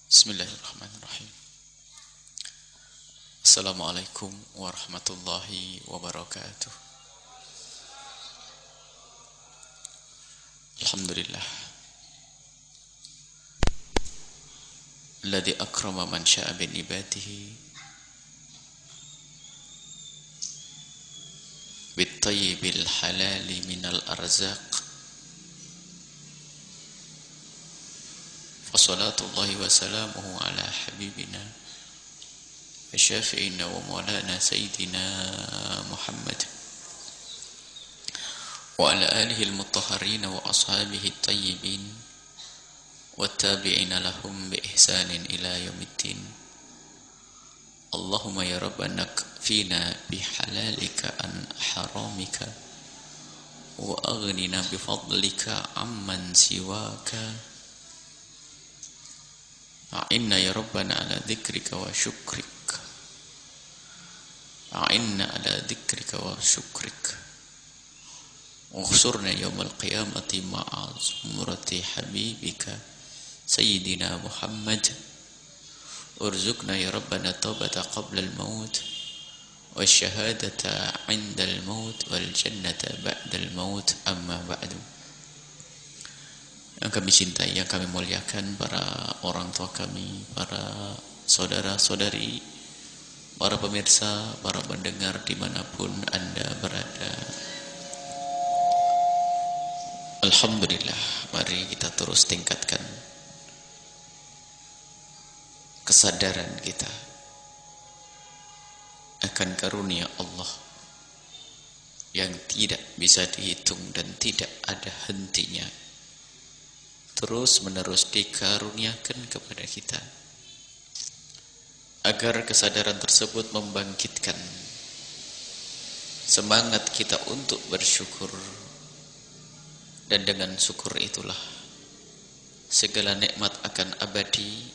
Bismillahirrahmanirrahim. Assalamualaikum warahmatullahi wabarakatuh. Alhamdulillah. Alladhi akrama man sya'a bin ibadihi bit-tayyibil halali minal arzaq. Wassalatullahi wassalamuhu ala habibina wa syafi'ina wa maulana sayyidina Muhammad wa ala alihi al-mutahharina wa ashabihi at-tayyibin wa tabi'ina lahum bi ihsanin ila yaumiddin. Allahumma ya rabbana kfina bi halalika an haramika wa aghnina bi fadlika amman siwaka. A'inna ya rabbana ala dzikrika wa syukrika. A'inna ala dzikrika wa syukrika. Ukhsurna yawmal qiyamati ma'a zumrati habibika sayyidina Muhammad. Urzuqna ya rabbana taubata qabla al-maut wa syahadata 'inda al-maut wal jannata ba'da al-maut, amma ba'du. Yang kami cintai, yang kami muliakan, para orang tua kami, para saudara-saudari, para pemirsa, para pendengar dimanapun Anda berada. Alhamdulillah, mari kita terus tingkatkan kesadaran kita akan karunia Allah yang tidak bisa dihitung dan tidak ada hentinya, terus menerus dikaruniakan kepada kita, agar kesadaran tersebut membangkitkan semangat kita untuk bersyukur, dan dengan syukur itulah segala nikmat akan abadi,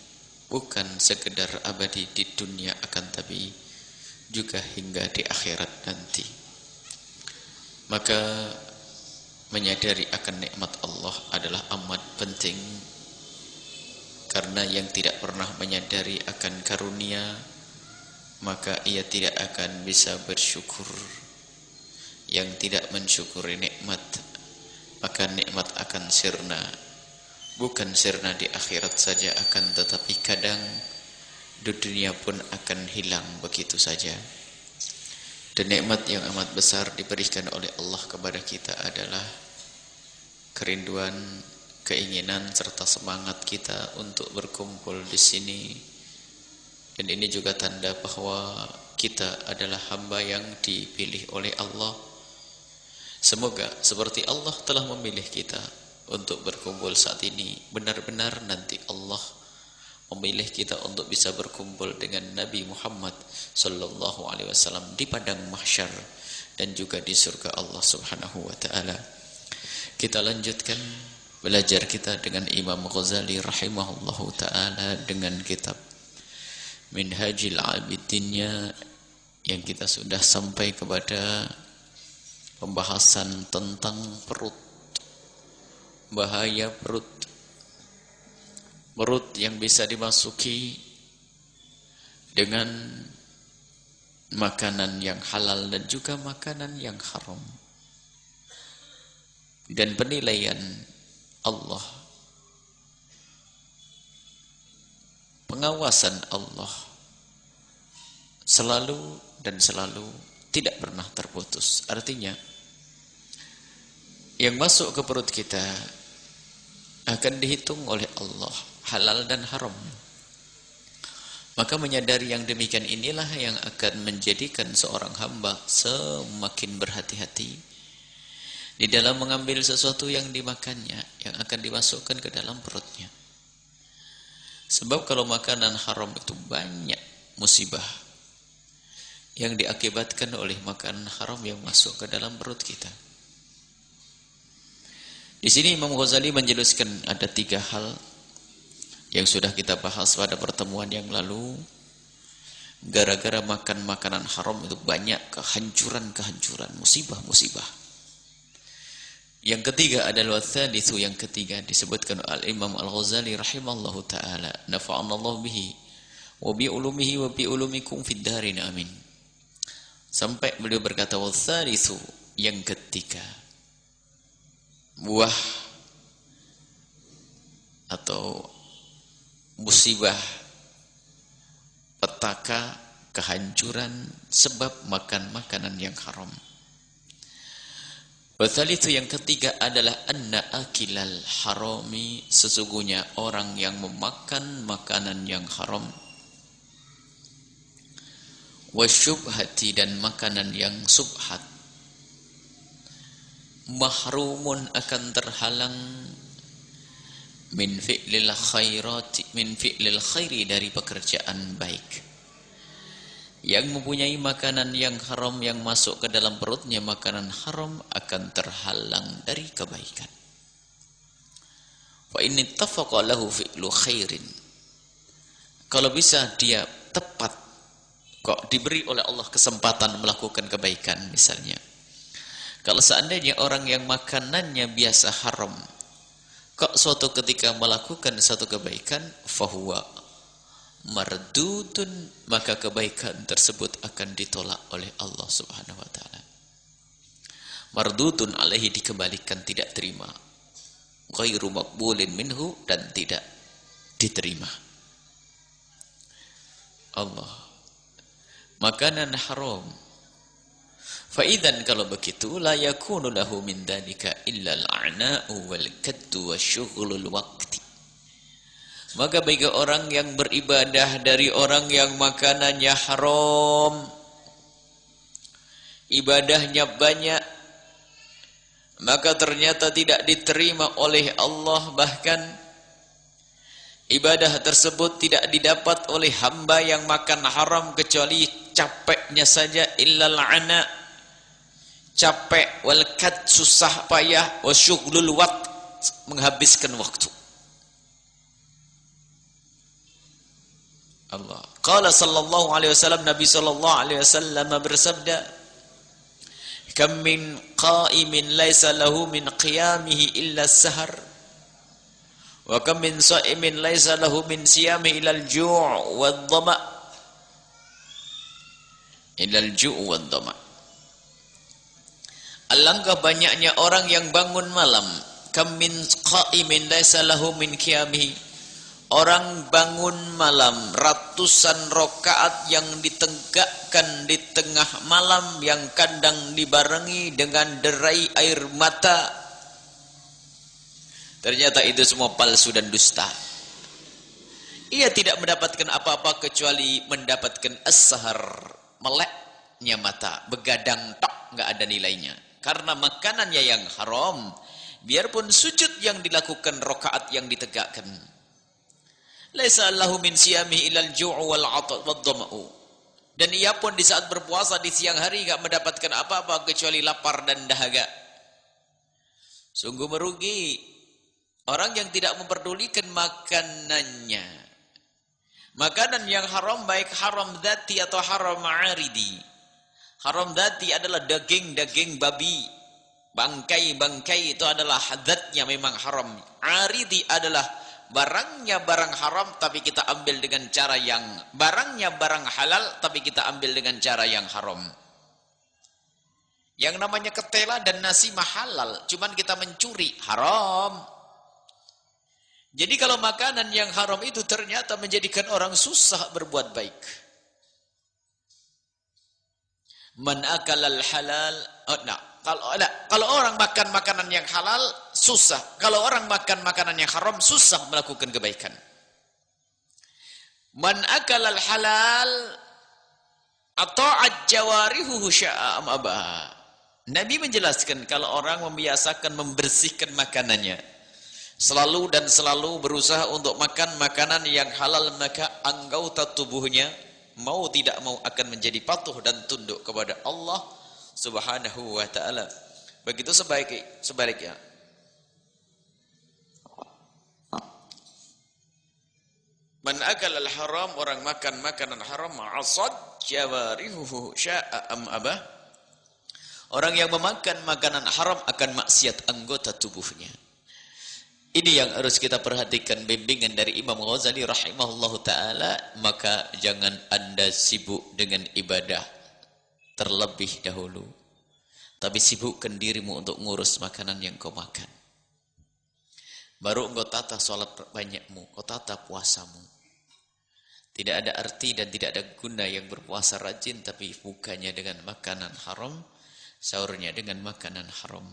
bukan sekedar abadi di dunia akan tapi juga hingga di akhirat nanti. Maka menyadari akan nikmat Allah adalah amat penting, karena yang tidak pernah menyadari akan karunia, maka ia tidak akan bisa bersyukur. Yang tidak mensyukuri nikmat, maka nikmat akan sirna, bukan sirna di akhirat saja, akan tetapi kadang di dunia pun akan hilang begitu saja. Dan nikmat yang amat besar diberikan oleh Allah kepada kita adalah kerinduan, keinginan serta semangat kita untuk berkumpul di sini. Dan ini juga tanda bahwa kita adalah hamba yang dipilih oleh Allah. Semoga seperti Allah telah memilih kita untuk berkumpul saat ini, benar-benar nanti Allah memilih kita untuk bisa berkumpul dengan Nabi Muhammad sallallahu alaihi wasallam di padang mahsyar dan juga di surga Allah Subhanahu wa taala. Kita lanjutkan belajar kita dengan Imam Ghazali rahimahullahu taala dengan kitab Minhajul Abidinnya, yang kita sudah sampai kepada pembahasan tentang perut, bahaya perut yang bisa dimasuki dengan makanan yang halal dan juga makanan yang haram. Dan penilaian Allah, pengawasan Allah selalu dan selalu tidak pernah terputus. Artinya yang masuk ke perut kita akan dihitung oleh Allah, halal dan haram. Maka menyadari yang demikian inilah yang akan menjadikan seorang hamba semakin berhati-hati di dalam mengambil sesuatu yang dimakannya, yang akan dimasukkan ke dalam perutnya. Sebab kalau makanan haram itu banyak musibah yang diakibatkan oleh makanan haram yang masuk ke dalam perut kita. Di sini Imam Ghazali menjelaskan ada 3 hal yang sudah kita bahas pada pertemuan yang lalu. Gara-gara makan makanan haram itu banyak kehancuran-kehancuran, musibah-musibah. Yang ketiga adalah tsalitsu, yang ketiga disebutkan Al-Imam Al-Ghazali rahimallahu taala, nafa'anallahu bihi wa bi ulumihi wa bi ulumikum fid darin amin. Sampai beliau berkata tsalitsu, yang ketiga, buah atau musibah, petaka, kehancuran sebab makan makanan yang haram. Betul, itu yang ketiga adalah anna akilal harami, sesungguhnya orang yang memakan makanan yang haram, wasyubhati, dan makanan yang subhat, mahrumun, akan terhalang, min fi'lil khairati, min fi'lil khairi, dari pekerjaan baik. Yang mempunyai makanan yang haram yang masuk ke dalam perutnya, makanan haram, akan terhalang dari kebaikan. Fa in ittafaqa lahu fi'lu khairin, kalau bisa dia tepat, kok diberi oleh Allah kesempatan melakukan kebaikan. Misalnya, kalau seandainya orang yang makanannya biasa haram, kok suatu ketika melakukan satu kebaikan, fahuwa mardudun, maka kebaikan tersebut akan ditolak oleh Allah Subhanahu wa taala. Mardudun alaihi, dikembalikan, tidak terima. Ghairu maqbulin minhu, dan tidak diterima. Allah, makanan haram. Fa idzan, kalau begitu, la yakunu lahu min dzalika illa al-'ana'u wal kaddu wasyughlul waqti. Maka bagi orang yang beribadah dari orang yang makanannya haram, ibadahnya banyak, maka ternyata tidak diterima oleh Allah. Bahkan ibadah tersebut tidak didapat oleh hamba yang makan haram, kecuali capeknya saja, illal ana, capek, wal kad, susah payah, wasyughlul waqt, menghabiskan waktu. Allah. Qala sallallahu alaihi wasallam, Nabi sallallahu alaihi wasallam bersabda, kam min qa'imin laisa lahu min qiyamihi illa as-sahar, wa kam min sha'imin laisa lahu min siyamihi illa al-ju' wad-dhama, illa al-ju' wad-dhama. Alangkah banyaknya orang yang bangun malam, kam min qa'imin laisa lahu min qiyamihi, orang bangun malam ratusan rakaat yang ditegakkan di tengah malam, yang kadang dibarengi dengan derai air mata, ternyata itu semua palsu dan dusta. Ia tidak mendapatkan apa-apa kecuali mendapatkan as-sahar, meleknya mata, begadang tok, nggak ada nilainya. Karena makanannya yang haram, biarpun sujud yang dilakukan, rakaat yang ditegakkan, laisa lahu min siyamihi ilal ju' wal 'atat wad-dhama'u, dan ia pun di saat berpuasa di siang hari enggak mendapatkan apa-apa kecuali lapar dan dahaga. Sungguh merugi orang yang tidak memperdulikan makanannya. Makanan yang haram, baik haram dzati atau haram ma'aridi. Haram dzati adalah daging-daging babi, bangkai-bangkai, itu adalah hadatnya memang haram. Aridi adalah barangnya barang haram, tapi kita ambil dengan cara yang, barangnya barang halal, tapi kita ambil dengan cara yang haram. Yang namanya ketela dan nasi mah halal, cuman kita mencuri, haram. Jadi kalau makanan yang haram itu ternyata menjadikan orang susah berbuat baik. Man akalal halal, kalau orang makan makanan yang halal, susah. Kalau orang makan makanan yang haram, susah melakukan kebaikan. Man akalal halal ata'at jawarihuhu sya'am abah. Nabi menjelaskan, kalau orang membiasakan membersihkan makanannya, selalu dan selalu berusaha untuk makan makanan yang halal, maka anggota tubuhnya mau tidak mau akan menjadi patuh dan tunduk kepada Allah Subhanahu wa ta'ala. Begitu sebaliknya. Man akal al-haram, orang makan makanan haram, asad jawarihuhu sya'a am abah, Orang yang memakan makanan haram akan maksiat anggota tubuhnya. Ini yang harus kita perhatikan, bimbingan dari Imam Ghazali rahimahullahu ta'ala. Maka jangan Anda sibuk dengan ibadah terlebih dahulu, tapi sibukkan dirimu untuk ngurus makanan yang kau makan. Baru engkau tata sholat banyakmu, kau tata puasamu. Tidak ada arti dan tidak ada guna yang berpuasa rajin tapi bukanya dengan makanan haram, sahurnya dengan makanan haram.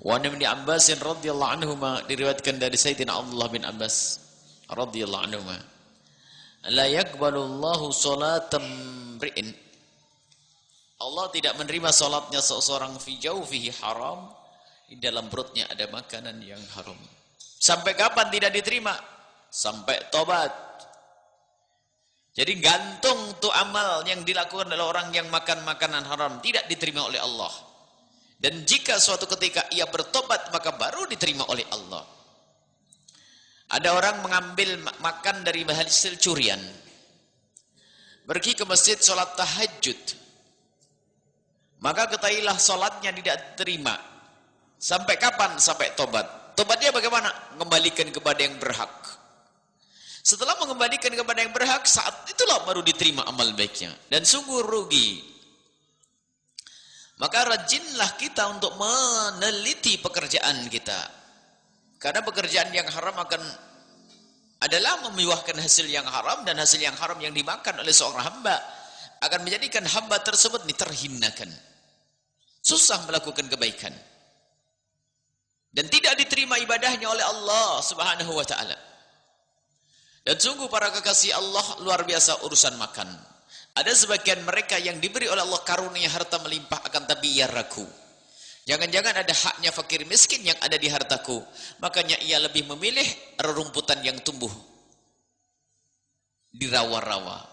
Wa an Ibnu Abbas radhiyallahu anhuma, diriwayatkan dari Sayyidina Abdullah bin Abbas radhiyallahu anhuma, la yaqbalu Allahu salatam mri'in, Allah tidak menerima salatnya seseorang fi jawfihi haram, di dalam perutnya ada makanan yang haram. Sampai kapan tidak diterima? Sampai tobat. Jadi gantung tuh amal yang dilakukan oleh orang yang makan makanan haram, tidak diterima oleh Allah. Dan jika suatu ketika ia bertobat, maka baru diterima oleh Allah. Ada orang mengambil makan dari hasil curian, pergi ke masjid sholat tahajud, maka ketahuilah sholatnya tidak diterima. Sampai kapan? Sampai tobat. Tobatnya bagaimana? Mengembalikan kepada yang berhak. Setelah mengembalikan kepada yang berhak, saat itulah baru diterima amal baiknya. Dan sungguh rugi. Maka rajinlah kita untuk meneliti pekerjaan kita. Karena pekerjaan yang haram adalah membuahkan hasil yang haram, dan hasil yang haram yang dimakan oleh seorang hamba akan menjadikan hamba tersebut terhinakan. Susah melakukan kebaikan. Dan tidak diterima ibadahnya oleh Allah Subhanahu wa taala. Dan sungguh para kekasih Allah, luar biasa urusan makan. Ada sebagian mereka yang diberi oleh Allah karunia harta melimpah, akan tapi ia ragu. Jangan-jangan ada haknya fakir miskin yang ada di hartaku. Makanya ia lebih memilih rerumputan yang tumbuh di rawa-rawa.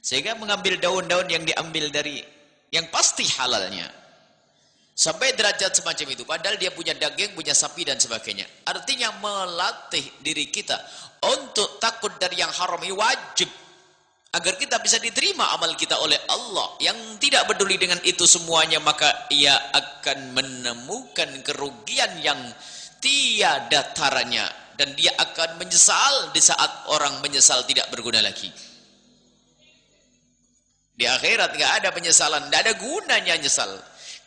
Sehingga mengambil daun-daun yang diambil dari yang pasti halalnya. Sampai derajat semacam itu. Padahal dia punya daging, punya sapi dan sebagainya. Artinya melatih diri kita untuk takut dari yang haram ini wajib. Agar kita bisa diterima amal kita oleh Allah. Yang tidak peduli dengan itu semuanya, maka ia akan menemukan kerugian yang tiada taranya. Dan dia akan menyesal di saat orang menyesal tidak berguna lagi. Di akhirat tidak ada penyesalan, tidak ada gunanya nyesal.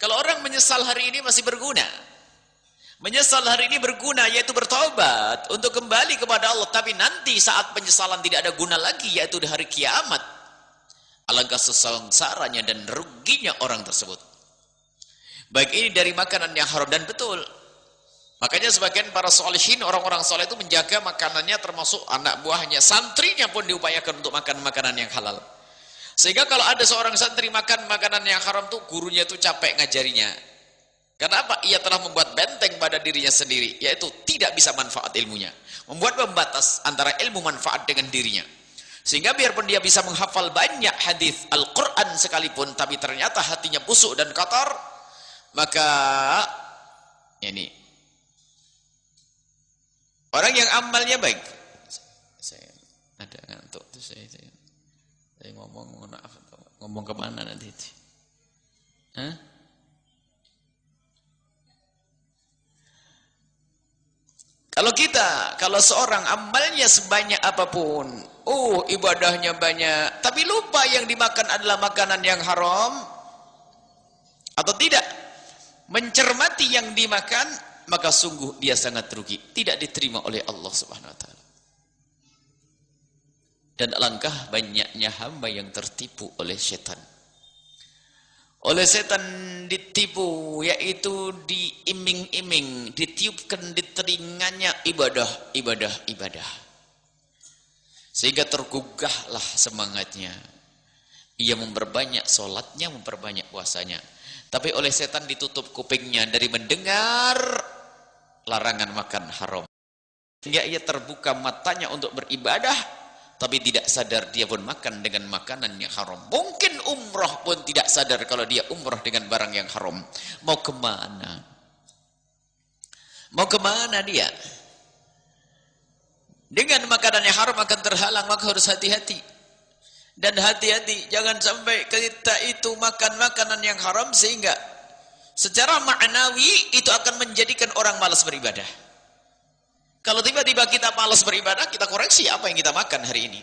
Kalau orang menyesal hari ini masih berguna. Menyesal hari ini berguna, yaitu bertobat untuk kembali kepada Allah. Tapi nanti saat penyesalan tidak ada guna lagi, yaitu di hari kiamat. Alangkah sengsaranya dan ruginya orang tersebut. Baik ini dari makanan yang haram, dan betul. Makanya sebagian para sholihin, orang-orang soleh itu menjaga makanannya, termasuk anak buahnya, santrinya pun diupayakan untuk makan makanan yang halal. Sehingga kalau ada seorang santri makan makanan yang haram tuh, gurunya tuh capek ngajarinya. Karena apa? Ia telah membuat benteng pada dirinya sendiri, yaitu tidak bisa manfaat ilmunya. Membuat pembatas antara ilmu manfaat dengan dirinya. Sehingga biarpun dia bisa menghafal banyak hadis Al-Quran sekalipun, tapi ternyata hatinya busuk dan kotor, maka ini orang yang amalnya baik. Saya ada ngantuk tuh, saya ngomong kemana nanti itu? Hah? Kalau seorang amalnya sebanyak apapun, ibadahnya banyak, tapi lupa yang dimakan adalah makanan yang haram, atau tidak mencermati yang dimakan, maka sungguh dia sangat rugi, tidak diterima oleh Allah Subhanahu wa taala. Dan alangkah banyaknya hamba yang tertipu oleh setan. Oleh setan ditipu, yaitu diiming-iming, ditiupkan di telinganya ibadah. Sehingga tergugahlah semangatnya. Ia memperbanyak sholatnya, memperbanyak puasanya. Tapi oleh setan ditutup kupingnya dari mendengar larangan makan haram. Sehingga ia terbuka matanya untuk beribadah, tapi tidak sadar dia pun makan dengan makanan yang haram. Mungkin umrah pun tidak sadar kalau dia umrah dengan barang yang haram. Mau kemana? Mau kemana dia? Dengan makanan yang haram akan terhalang, maka harus hati-hati. Dan hati-hati, jangan sampai kita itu makan makanan yang haram sehingga secara ma'nawi itu akan menjadikan orang malas beribadah. Kalau tiba-tiba kita malas beribadah, kita koreksi apa yang kita makan hari ini.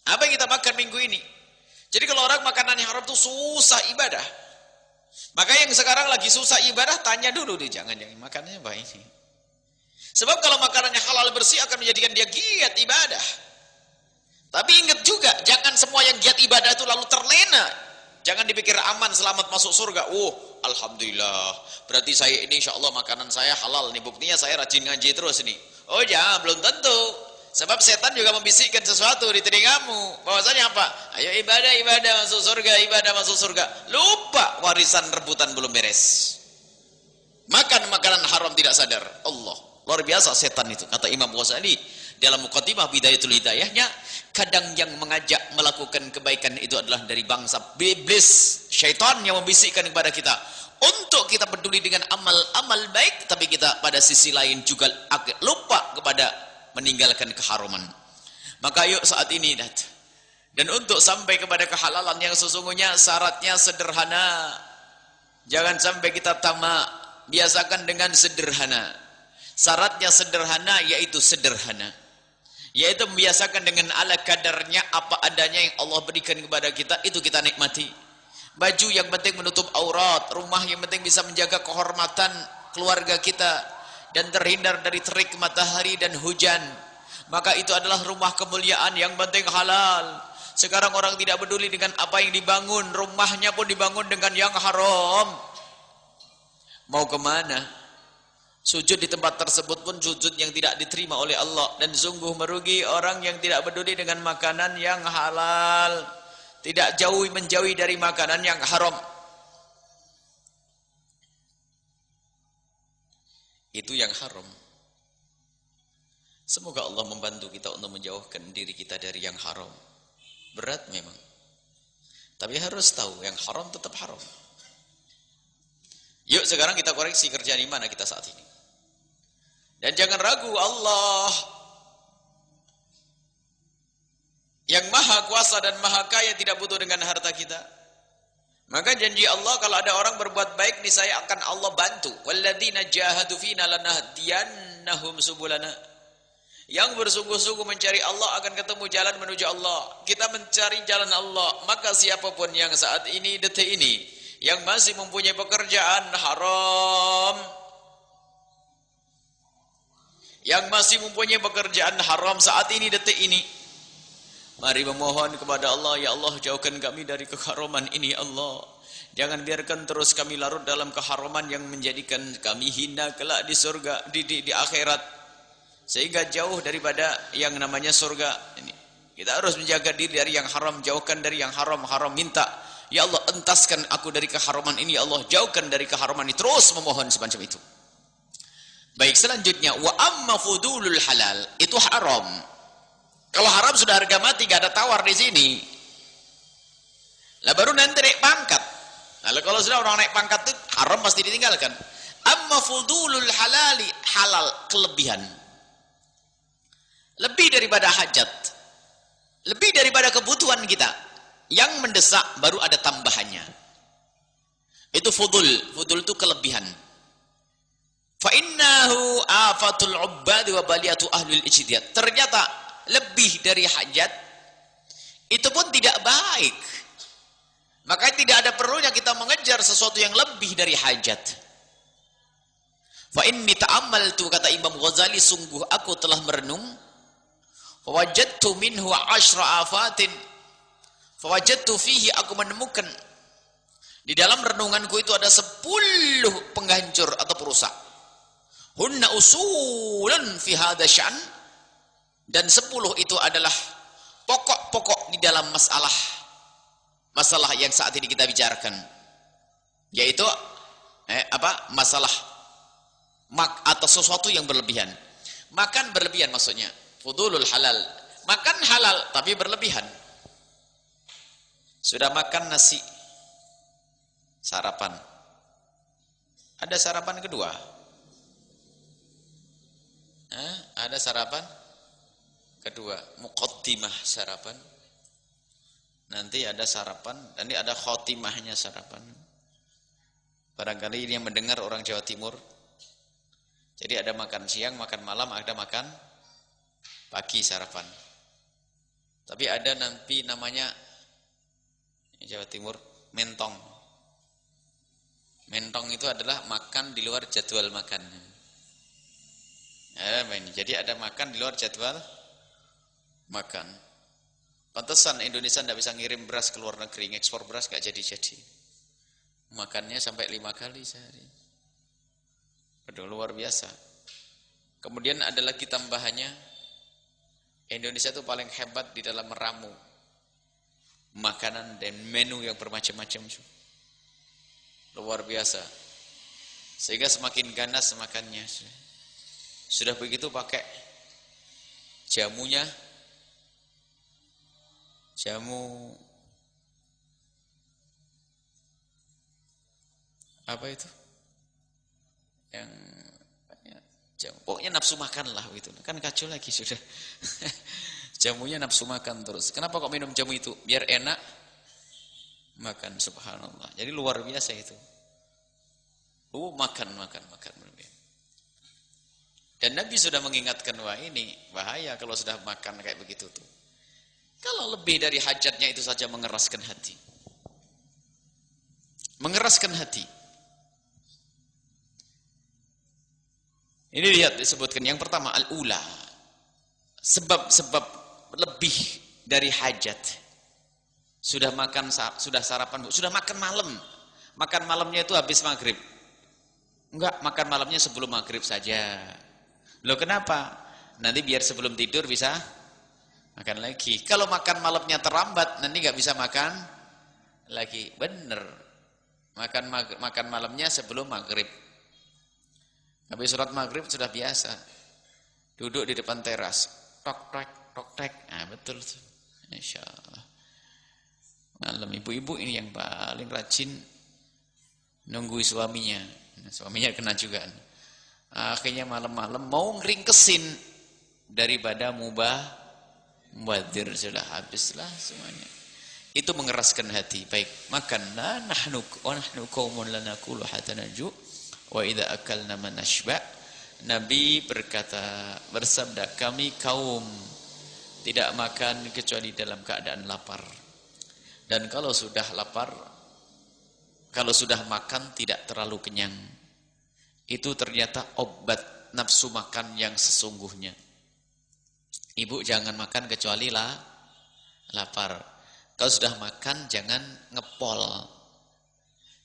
Apa yang kita makan minggu ini. Jadi kalau orang makanan yang haram itu susah ibadah. Maka yang sekarang lagi susah ibadah, tanya dulu deh, jangan makannya apa ini. Sebab kalau makanannya halal bersih akan menjadikan dia giat ibadah. Tapi ingat juga, jangan semua yang giat ibadah itu lalu terlena. Jangan dipikir aman selamat masuk surga. Oh, alhamdulillah. Berarti saya ini insya Allah makanan saya halal nih. Buktinya saya rajin ngaji terus nih. Oh jangan, belum tentu. Sebab setan juga membisikkan sesuatu di telingamu. Bahwasanya apa? Ayo ibadah masuk surga, ibadah masuk surga. Lupa warisan rebutan belum beres. Makan makanan haram tidak sadar. Allah. Luar biasa setan itu. Kata Imam Ghazali dalam Muqaddimah Bidayatul Hidayahnya, kadang yang mengajak melakukan kebaikan itu adalah dari bangsa iblis, syaitan yang membisikkan kepada kita untuk kita peduli dengan amal-amal baik, tapi kita pada sisi lain juga lupa kepada meninggalkan keharuman. Maka yuk saat ini dan untuk sampai kepada kehalalan yang sesungguhnya syaratnya sederhana. Jangan sampai kita tamak, biasakan dengan sederhana. Syaratnya sederhana, yaitu sederhana. Yaitu membiasakan dengan ala kadarnya, apa adanya yang Allah berikan kepada kita, itu kita nikmati. Baju yang penting menutup aurat, rumah yang penting bisa menjaga kehormatan keluarga kita dan terhindar dari terik matahari dan hujan. Maka itu adalah rumah kemuliaan yang penting halal. Sekarang orang tidak peduli dengan apa yang dibangun, rumahnya pun dibangun dengan yang haram. Mau kemana? Sujud di tempat tersebut pun sujud yang tidak diterima oleh Allah. Dan sungguh merugi orang yang tidak peduli dengan makanan yang halal, tidak menjauhi dari makanan yang haram. Itu yang haram. Semoga Allah membantu kita untuk menjauhkan diri kita dari yang haram. Berat memang, tapi harus tahu yang haram tetap haram. Yuk sekarang kita koreksi kerjaan di mana kita saat ini. Dan jangan ragu, Allah yang maha kuasa dan maha kaya tidak butuh dengan harta kita. Maka janji Allah, kalau ada orang berbuat baik, niscaya akan Allah bantu. Walladzina jahadu fina lanahdiyannahum subulana. Yang bersungguh-sungguh mencari Allah akan ketemu jalan menuju Allah. Kita mencari jalan Allah. Maka siapapun yang saat ini, detik ini, yang masih mempunyai pekerjaan haram, yang masih mempunyai pekerjaan haram saat ini, detik ini, mari memohon kepada Allah, ya Allah jauhkan kami dari keharaman ini Allah. Jangan biarkan terus kami larut dalam keharaman yang menjadikan kami hina kelak di surga, di akhirat, sehingga jauh daripada yang namanya surga ini. Kita harus menjaga diri dari yang haram, jauhkan dari yang haram. Minta, ya Allah entaskan aku dari keharaman ini, ya Allah jauhkan dari keharaman ini. Terus memohon semacam itu. Baik, selanjutnya wa amma fudulul halal, itu haram. Kalau haram sudah harga mati, gak ada tawar di sini. Lah baru nanti naik pangkat. Lalu kalau sudah orang naik pangkat itu haram pasti ditinggalkan. Amma fudulul halali, halal kelebihan. Lebih daripada hajat. Lebih daripada kebutuhan kita. Yang mendesak baru ada tambahannya. Itu fudul. Fudul itu kelebihan. Fa'innahu afatul ubbadi wa baliyatu ahlul ijtihad. Ternyata lebih dari hajat itu pun tidak baik. Maka tidak ada perlunya kita mengejar sesuatu yang lebih dari hajat. Fa inni ta'ammaltu, kata Imam Ghazali, sungguh aku telah merenung. Fawajadtu minhu 10 afatin. Fawajadtu fihi, aku menemukan di dalam renunganku itu ada 10 penghancur atau perusak. Hunna usulan fi hadha sya'n, dan 10 itu adalah pokok-pokok di dalam masalah yang saat ini kita bicarakan, yaitu masalah atau sesuatu yang berlebihan. Makan berlebihan maksudnya fudulul halal, makan halal tapi berlebihan. Sudah makan nasi sarapan, ada sarapan kedua, ada sarapan kedua, muqaddimah sarapan. Nanti ada sarapan, nanti ada khotimahnya sarapan. Barangkali ini yang mendengar orang Jawa Timur. Jadi ada makan siang, makan malam, ada makan pagi sarapan. Tapi ada nanti namanya Jawa Timur mentong. Mentong itu adalah makan di luar jadwal makan. Jadi ada makan di luar jadwal makan. Pantesan Indonesia tidak bisa ngirim beras ke luar negeri, ekspor beras gak jadi-jadi. Makannya sampai 5 kali sehari. Aduh, luar biasa. Kemudian ada lagi tambahannya, Indonesia itu paling hebat di dalam meramu makanan dan menu yang bermacam-macam. Luar biasa. Sehingga semakin ganas makannya. Sudah begitu pakai jamunya, jamu apa itu? Yang jamu, pokoknya nafsu makan lah gitu. Kan kacau lagi sudah. Jamunya nafsu makan terus. Kenapa kok minum jamu itu? Biar enak makan, subhanallah. Jadi luar biasa itu. Makan. Dan Nabi sudah mengingatkan, wah ini bahaya kalau sudah makan kayak begitu tuh. Kalau lebih dari hajatnya itu saja mengeraskan hati. Mengeraskan hati. Ini lihat disebutkan yang pertama al-ula. Sebab lebih dari hajat. Sudah makan, sudah sarapan, sudah makan malam. Makan malamnya itu habis maghrib. Enggak, makan malamnya sebelum maghrib saja. Loh kenapa? Nanti biar sebelum tidur bisa makan lagi. Kalau makan malamnya terlambat, nanti nggak bisa makan lagi. Bener. Makan malamnya sebelum maghrib. Habis sholat maghrib sudah biasa. Duduk di depan teras. Tok tek. Nah, betul tuh. Insya Allah. Malam ibu-ibu ini yang paling rajin nunggu suaminya. Suaminya kena juga. Akhirnya malam-malam mau ngeringkesin daripada mubadir sudah habislah semuanya. Itu mengeraskan hati. Baik, makanlah nahnu qaumun lanaqulu hatta naju wa idza akalna manashba. Nabi bersabda, kami kaum tidak makan kecuali dalam keadaan lapar. Dan kalau sudah lapar, kalau sudah makan tidak terlalu kenyang. Itu ternyata obat nafsu makan yang sesungguhnya. Ibu jangan makan kecuali lapar. Kalau sudah makan jangan ngepol.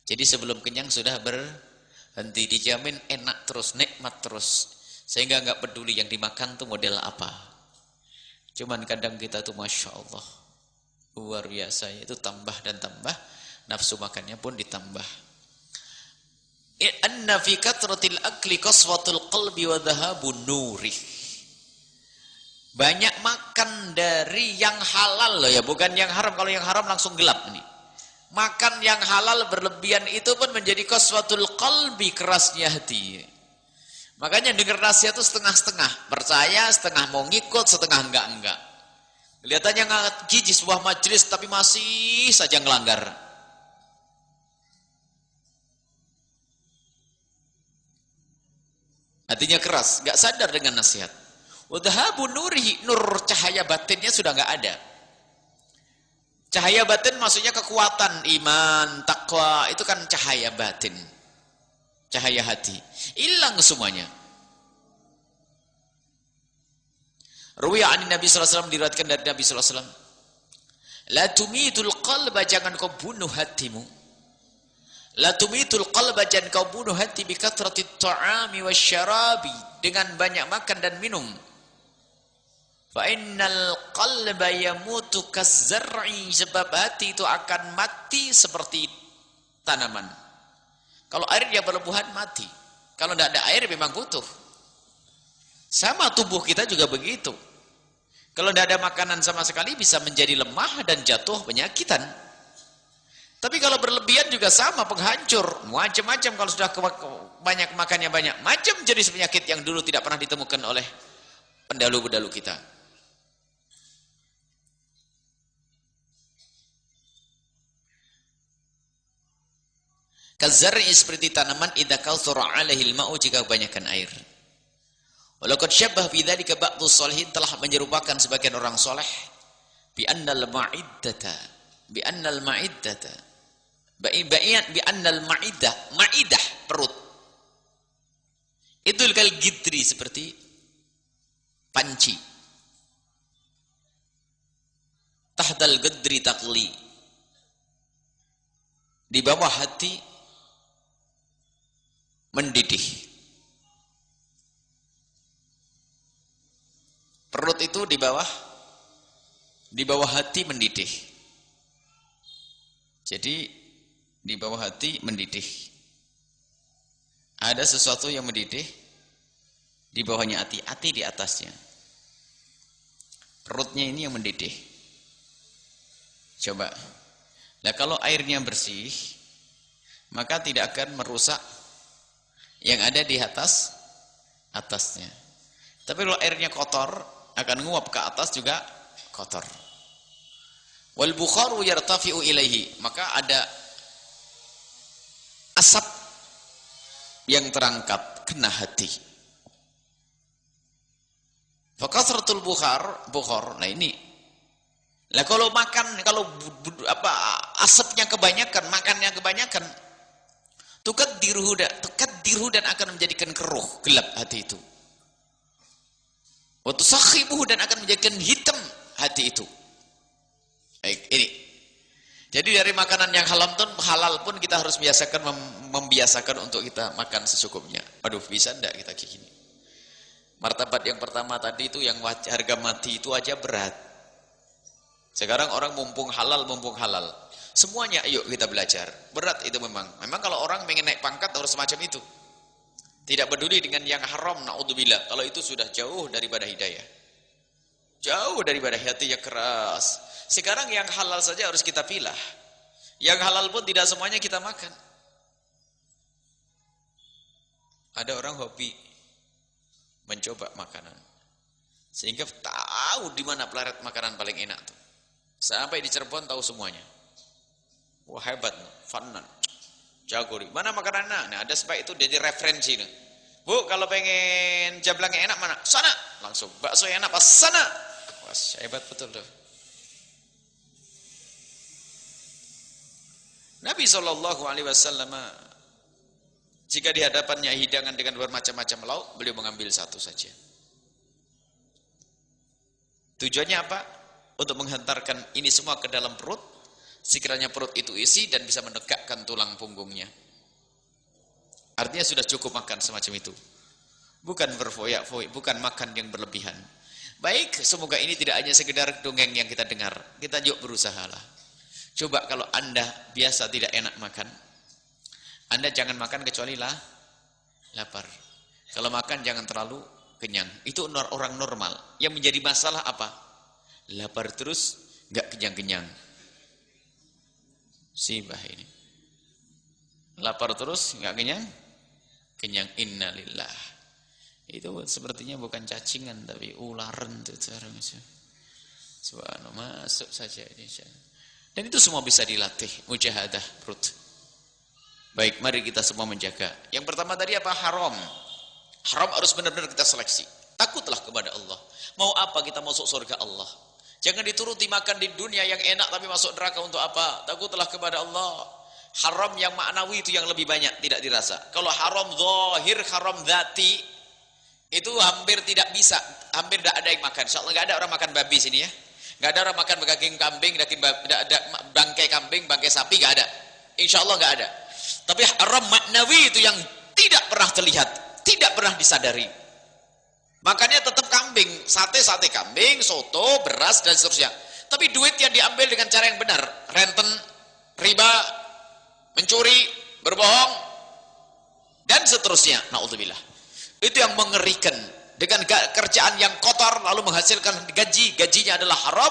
Jadi sebelum kenyang sudah berhenti, dijamin enak terus, nikmat terus. Sehingga nggak peduli yang dimakan tuh model apa. Cuman kadang kita tuh Masya Allah, luar biasa, itu tambah dan tambah, nafsu makannya pun ditambah. Anna fi katratil akli qaswatul qalbi wa dhahabun nuri. Banyak makan dari yang halal loh ya, bukan yang haram. Kalau yang haram langsung gelap nih. Makan yang halal berlebihan itu pun menjadi qaswatul qalbi, kerasnya hati. Makanya dengar nasihat itu setengah-setengah, percaya, setengah mau ngikut, setengah enggak. Kelihatannya ngaji di sebuah majelis tapi masih saja ngelanggar. Hatinya keras, gak sadar dengan nasihat. Wadhahabun nurihi, nur cahaya batinnya sudah gak ada. Cahaya batin maksudnya kekuatan iman, takwa, itu kan cahaya batin. Cahaya hati. Hilang semuanya. Ruwiya an Nabi sallallahu alaihi wasallam, diriwayatkan dari Nabi sallallahu alaihi wasallam. La tumitul qalba, jangan kau bunuh hatimu. La tumitul qalba, jangan kau bunuh hati bi kathratit ta'ami wasyarabi, dengan banyak makan dan minum. Fa innal qalba yamutu kazzar'i, sebab hati itu akan mati seperti tanaman. Kalau airnya berlebihan mati. Kalau tidak ada air memang butuh. Sama tubuh kita juga begitu. Kalau tidak ada makanan sama sekali bisa menjadi lemah dan jatuh penyakitan. Tapi kalau berlebihan juga sama, penghancur. Macam-macam kalau sudah banyak makannya banyak. Macam jenis penyakit yang dulu tidak pernah ditemukan oleh pendahulu-pendahulu kita. Kazar'i seperti tanaman idza kautsara 'alaihi al-ma'u jika kebanyakan air. Walaqad syabbah fi dzalika ba'dhu shalihin telah menyerupakan sebagian orang soleh bi annal ma'iddata bi annal ma'iddata bi annal ma'idah perut itu kal gidri seperti panci tahdal gidri taqli di bawah hati mendidih. Perut itu di bawah hati mendidih. Jadi di bawah hati mendidih. Ada sesuatu yang mendidih di bawahnya hati, hati di atasnya. Perutnya ini yang mendidih. Coba. Nah, kalau airnya bersih, maka tidak akan merusak yang ada di atasnya. Tapi kalau airnya kotor, akan nguap ke atas juga kotor. Wal bukharu yartafi'u ilaihi, maka ada asap yang terangkat kena hati. Fakasratul bukhar. Nah ini. Lah kalau makan, kalau asapnya kebanyakan, makannya kebanyakan, tukaddiruhu dan akan menjadikan keruh, gelap hati itu. Wa tusakhibuhu dan akan menjadikan hitam hati itu. Baik, ini. Jadi dari makanan yang halal pun kita harus membiasakan untuk kita makan secukupnya. Aduh, bisa enggak kita kayak gini? Martabat yang pertama tadi itu yang harga mati itu aja berat. Sekarang orang mumpung halal. Semuanya ayo kita belajar. Berat itu memang. Memang kalau orang ingin naik pangkat harus semacam itu. Tidak peduli dengan yang haram, naudzubillah. Kalau itu sudah jauh daripada hidayah. Jauh daripada hati yang keras. Sekarang yang halal saja harus kita pilih. Yang halal pun tidak semuanya kita makan. Ada orang hobi mencoba makanan. Sehingga tahu di mana pleret makanan paling enak tuh. Sampai di Cirebon tahu semuanya. Wah hebat, fanan. Jago nih. Mana makanan enak? Nah, ada sebab itu jadi referensi nih. Bu, kalau pengen jablangnya enak mana? Sana. Langsung. Bakso yang enak pas sana. Wah, hebat betul tuh. Nabi SAW jika di hadapannya hidangan dengan bermacam-macam lauk, beliau mengambil satu saja. Tujuannya apa? Untuk menghantarkan ini semua ke dalam perut, sekiranya perut itu isi dan bisa menegakkan tulang punggungnya. Artinya sudah cukup makan semacam itu. Bukan berfoyak-foyak, bukan makan yang berlebihan. Baik, semoga ini tidak hanya sekedar dongeng yang kita dengar. Kita yuk berusahalah. Coba kalau Anda biasa tidak enak makan, Anda jangan makan kecuali lapar. Kalau makan jangan terlalu kenyang. Itu orang normal. Yang menjadi masalah apa? Lapar terus, nggak kenyang-kenyang. Sibah ini. Lapar terus, nggak kenyang. Innalillah. Itu sepertinya bukan cacingan, tapi ularan itu sekarang. Subhanallah, masuk saja ini. Dan itu semua bisa dilatih, mujahadah perut. Baik, mari kita semua menjaga. Yang pertama tadi apa? Haram. Haram harus benar-benar kita seleksi. Takutlah kepada Allah. Mau apa kita masuk surga Allah? Jangan dituruti makan di dunia yang enak tapi masuk neraka untuk apa? Takutlah kepada Allah. Haram yang maknawi itu yang lebih banyak tidak dirasa. Kalau haram zahir, haram dzati itu hampir tidak bisa, hampir tidak ada yang makan. Insyaallah enggak ada orang makan babi sini ya. Enggak ada orang makan daging kambing, bangkai kambing, bangkai sapi, enggak ada. Insyaallah enggak ada. Tapi haram maknawi itu yang tidak pernah terlihat, tidak pernah disadari. Makanya tetap kambing, sate kambing, soto, beras dan seterusnya. Tapi duit yang diambil dengan cara yang benar, renten, riba, mencuri, berbohong dan seterusnya. Naudzubillah. Itu yang mengerikan. Dengan kerjaan yang kotor lalu menghasilkan gajinya adalah haram,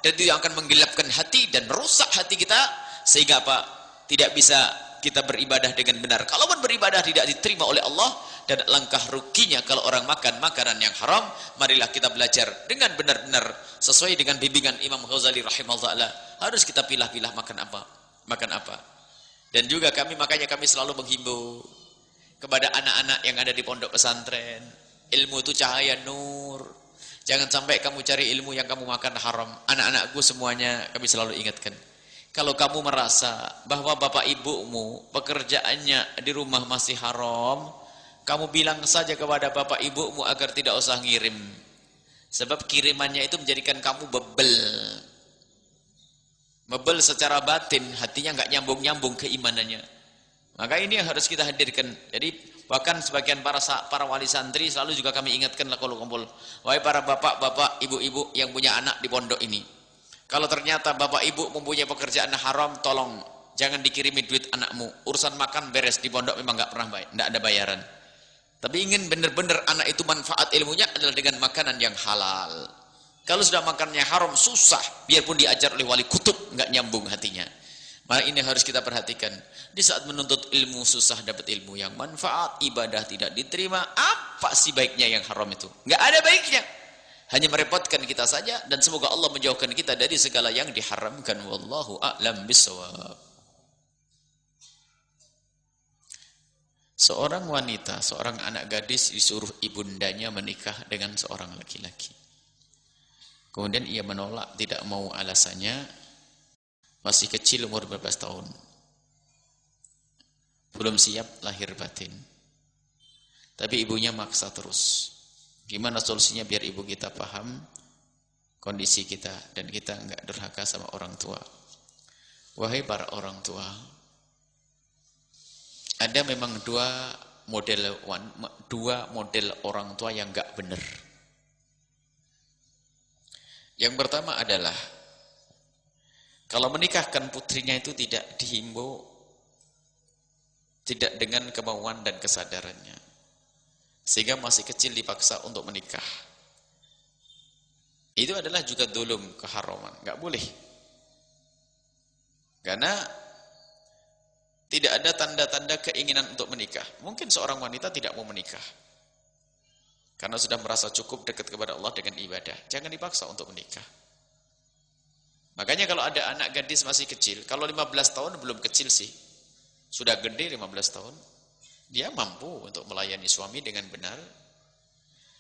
dan itu yang akan menggelapkan hati dan merusak hati kita sehingga apa? Tidak bisa kita beribadah dengan benar. Kalaupun beribadah tidak diterima oleh Allah, dan langkah ruginya kalau orang makan makanan yang haram. Marilah kita belajar dengan benar-benar sesuai dengan bimbingan Imam Ghazali rahimahullah. Harus kita pilah-pilah makan apa. Dan juga makanya kami selalu menghimbau kepada anak-anak yang ada di pondok pesantren, ilmu itu cahaya nur. Jangan sampai kamu cari ilmu yang kamu makan haram. Anak-anakku semuanya kami selalu ingatkan. Kalau kamu merasa bahwa bapak ibumu pekerjaannya di rumah masih haram, kamu bilang saja kepada bapak ibumu agar tidak usah ngirim. Sebab kirimannya itu menjadikan kamu bebel. Bebel secara batin, hatinya nggak nyambung-nyambung keimanannya. Maka ini yang harus kita hadirkan. Jadi bahkan sebagian para wali santri selalu juga kami ingatkan lah kalau kumpul. Wahai para bapak-bapak, ibu-ibu yang punya anak di pondok ini. Kalau ternyata bapak ibu mempunyai pekerjaan haram, tolong jangan dikirimi duit anakmu. Urusan makan beres di pondok memang nggak pernah baik, nggak ada bayaran. Tapi ingin benar-benar anak itu manfaat ilmunya adalah dengan makanan yang halal. Kalau sudah makannya haram susah, biarpun diajar oleh wali kutub nggak nyambung hatinya. Maka ini harus kita perhatikan. Di saat menuntut ilmu susah dapat ilmu yang manfaat, ibadah tidak diterima, apa sih baiknya yang haram itu? Nggak ada baiknya. Hanya merepotkan kita saja dan semoga Allah menjauhkan kita dari segala yang diharamkan. Wallahu a'lam bishawab. Seorang wanita, seorang anak gadis disuruh ibundanya menikah dengan seorang laki-laki. Kemudian ia menolak, tidak mau, alasannya masih kecil, umur 12 tahun. Belum siap lahir batin. Tapi ibunya maksa terus. Gimana solusinya biar ibu kita paham kondisi kita dan kita enggak durhaka sama orang tua? Wahai para orang tua, ada memang dua model orang tua yang enggak benar. Yang pertama adalah kalau menikahkan putrinya itu tidak dihimbau, tidak dengan kemauan dan kesadarannya. Sehingga masih kecil dipaksa untuk menikah. Itu adalah juga dzulum, keharaman. Enggak boleh. Karena tidak ada tanda-tanda keinginan untuk menikah. Mungkin seorang wanita tidak mau menikah. Karena sudah merasa cukup dekat kepada Allah dengan ibadah. Jangan dipaksa untuk menikah. Makanya kalau ada anak gadis masih kecil, kalau 15 tahun belum kecil sih, sudah gede 15 tahun, dia mampu untuk melayani suami dengan benar.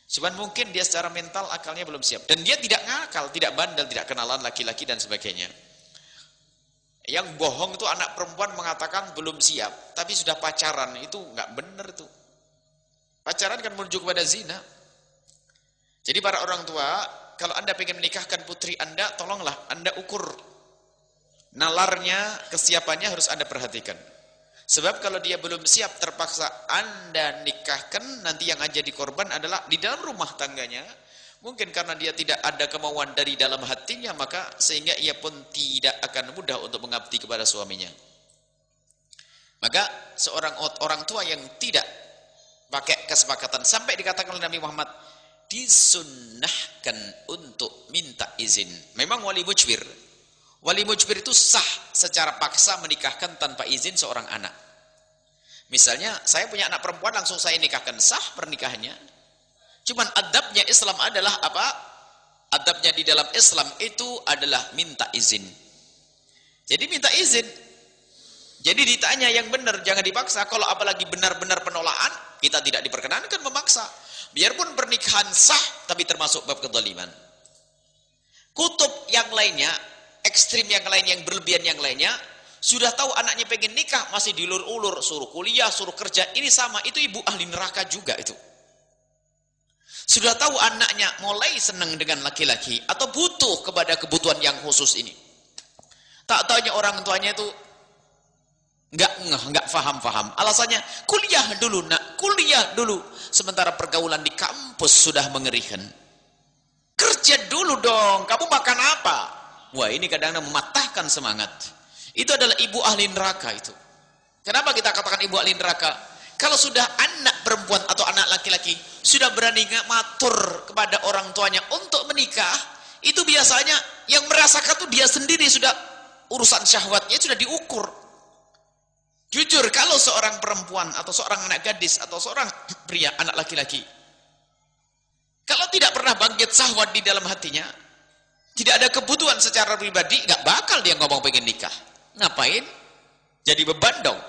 Cuman mungkin dia secara mental akalnya belum siap. Dan dia tidak ngakal, tidak bandel, tidak kenalan laki-laki dan sebagainya. Yang bohong itu anak perempuan mengatakan belum siap, tapi sudah pacaran, itu nggak benar tuh. Pacaran kan menuju kepada zina. Jadi para orang tua, kalau Anda ingin menikahkan putri Anda, tolonglah Anda ukur nalarnya, kesiapannya harus Anda perhatikan. Sebab kalau dia belum siap, terpaksa Anda nikahkan, nanti yang jadi korban adalah di dalam rumah tangganya. Mungkin karena dia tidak ada kemauan dari dalam hatinya, maka sehingga ia pun tidak akan mudah untuk mengabdi kepada suaminya. Maka seorang orang tua yang tidak pakai kesepakatan, sampai dikatakan oleh Nabi Muhammad, disunnahkan untuk minta izin. Memang wali mujbir itu sah secara paksa menikahkan tanpa izin seorang anak. Misalnya saya punya anak perempuan, langsung saya nikahkan, sah pernikahannya. Cuman adabnya Islam adalah apa? Adabnya di dalam Islam itu adalah minta izin. Jadi minta izin. Jadi ditanya yang benar, jangan dipaksa. Kalau apalagi benar-benar penolakan, kita tidak diperkenankan memaksa. Biarpun pernikahan sah, tapi termasuk bab kezaliman. Kutub yang lainnya, ekstrim yang lain, yang berlebihan yang lainnya, sudah tahu anaknya pengen nikah, masih diulur-ulur, suruh kuliah, suruh kerja. Ini sama, itu ibu ahli neraka juga itu. Sudah tahu anaknya mulai senang dengan laki-laki, atau butuh kepada kebutuhan yang khusus ini. Tak taunya orang tuanya itu enggak faham-faham. Alasannya, kuliah dulu nak, kuliah dulu. Sementara pergaulan di kampus sudah mengerikan. Kerja dulu dong, kamu makan apa? Wah, ini kadang-kadang mematahkan semangat. Itu adalah ibu ahli neraka itu. Kenapa kita katakan ibu ahli neraka? Kalau sudah anak perempuan atau anak laki-laki sudah berani matur kepada orang tuanya untuk menikah, itu biasanya yang merasakan tuh dia sendiri, sudah urusan syahwatnya sudah diukur. Jujur, kalau seorang perempuan atau seorang anak gadis atau seorang pria, anak laki-laki, kalau tidak pernah bangkit syahwat di dalam hatinya, tidak ada kebutuhan secara pribadi, nggak bakal dia ngomong pengen nikah. Ngapain? Jadi beban dong.